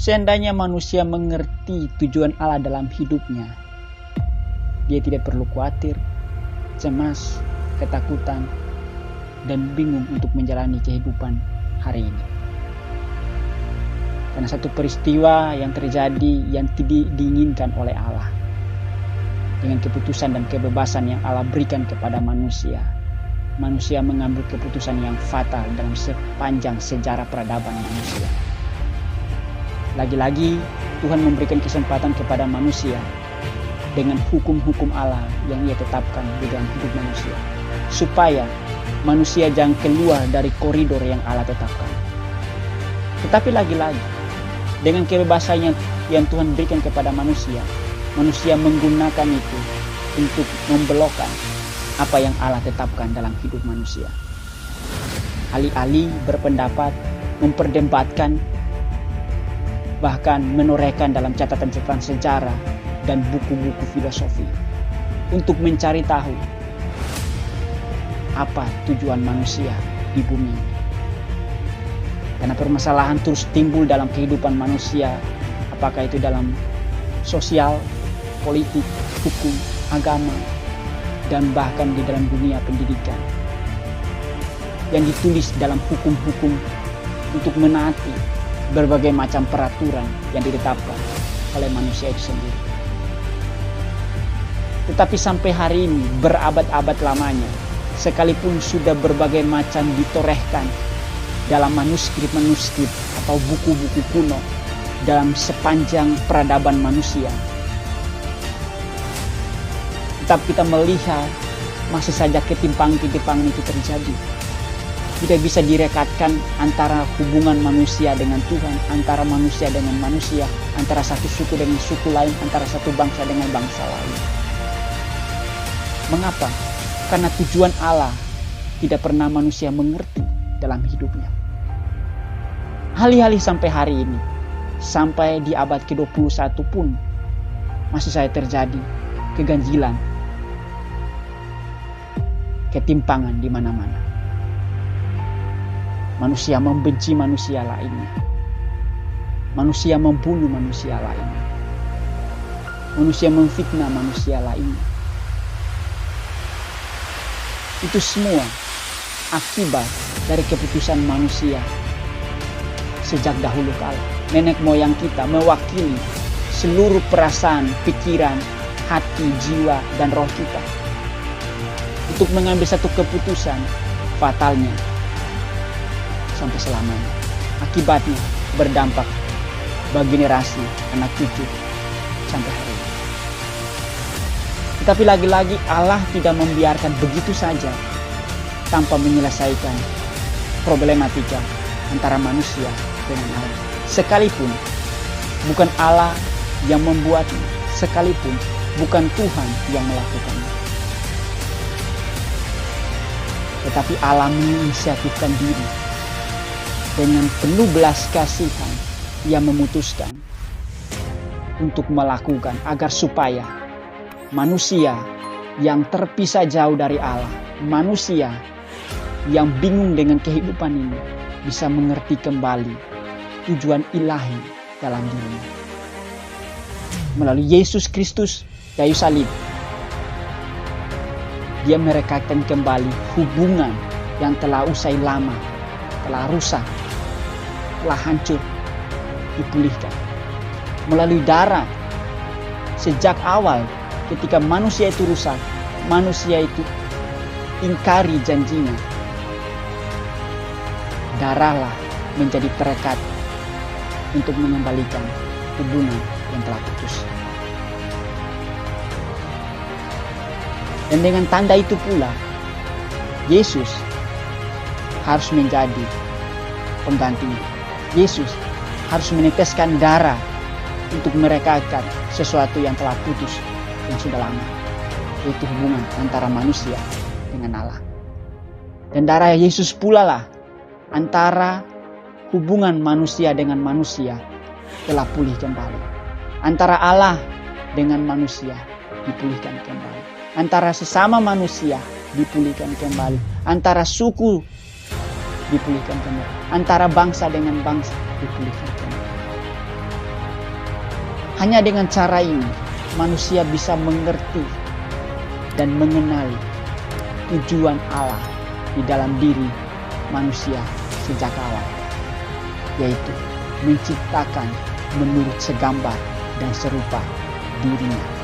Seandainya manusia mengerti tujuan Allah dalam hidupnya, dia tidak perlu khawatir, cemas, ketakutan, dan bingung untuk menjalani kehidupan hari ini. Karena satu peristiwa yang terjadi yang tidak diinginkan oleh Allah, dengan keputusan dan kebebasan yang Allah berikan kepada manusia, manusia mengambil keputusan yang fatal dalam sepanjang sejarah peradaban manusia. Lagi-lagi Tuhan memberikan kesempatan kepada manusia dengan hukum-hukum Allah yang Ia tetapkan di dalam hidup manusia, supaya manusia jangan keluar dari koridor yang Allah tetapkan. Tetapi lagi-lagi dengan kebebasan yang Tuhan berikan kepada manusia, manusia menggunakan itu untuk membelokkan apa yang Allah tetapkan dalam hidup manusia. Alih-alih berpendapat, memperdebatkan, bahkan menorehkan dalam catatan-catatan sejarah dan buku-buku filosofi untuk mencari tahu apa tujuan manusia di bumi ini. Karena permasalahan terus timbul dalam kehidupan manusia, apakah itu dalam sosial, politik, hukum, agama, dan bahkan di dalam dunia pendidikan, yang ditulis dalam hukum-hukum untuk menaati berbagai macam peraturan yang ditetapkan oleh manusia itu sendiri. Tetapi sampai hari ini, berabad-abad lamanya, sekalipun sudah berbagai macam ditorehkan dalam manuskrip-manuskrip atau buku-buku kuno dalam sepanjang peradaban manusia, tetap kita melihat masih saja ketimpangan-ketimpangan itu terjadi. Tidak bisa direkatkan antara hubungan manusia dengan Tuhan, antara manusia dengan manusia, antara satu suku dengan suku lain, antara satu bangsa dengan bangsa lain. Mengapa? Karena tujuan Allah tidak pernah manusia mengerti dalam hidupnya. Alih-alih sampai hari ini, sampai di abad ke-21 pun masih saja terjadi keganjilan, ketimpangan di mana-mana. Manusia membenci manusia lainnya. Manusia membunuh manusia lainnya. Manusia memfitnah manusia lainnya. Itu semua akibat dari keputusan manusia sejak dahulu kala. Nenek moyang kita mewakili seluruh perasaan, pikiran, hati, jiwa, dan roh kita untuk mengambil satu keputusan fatalnya sampai selamanya. Akibatnya berdampak bagi generasi anak cucu sampai hari ini. Tetapi lagi-lagi Allah tidak membiarkan begitu saja tanpa menyelesaikan problematika antara manusia dengan Allah. Sekalipun bukan Allah yang membuatnya, sekalipun bukan Tuhan yang melakukannya, tetapi Allah menginisiatifkan diri dengan penuh belas kasihan. Ia memutuskan untuk melakukan agar supaya manusia yang terpisah jauh dari Allah, manusia yang bingung dengan kehidupan ini, bisa mengerti kembali tujuan ilahi dalam dirinya. Melalui Yesus Kristus kayu salib, Dia merekatkan kembali hubungan yang telah usai lama, telah rusak, telah hancur, dipulihkan. Melalui darah, sejak awal ketika manusia itu rusak, manusia itu ingkari janjinya, darahlah menjadi perekat untuk mengembalikan hubungan yang telah putus. Dan dengan tanda itu pula, Yesus harus menjadi penggantinya. Yesus harus meneteskan darah untuk merekatkan sesuatu yang telah putus, yang sudah lama, yaitu hubungan antara manusia dengan Allah. Dan darah Yesus pula lah antara hubungan manusia dengan manusia telah pulih kembali. Antara Allah dengan manusia dipulihkan kembali. Antara sesama manusia dipulihkan kembali. Antara suku dipulihkan kembali. Antara bangsa dengan bangsa dipulihkan kembali. Hanya dengan cara ini manusia bisa mengerti dan mengenali tujuan Allah di dalam diri manusia sejak awal, yaitu menciptakan menurut segambar dan serupa dirinya.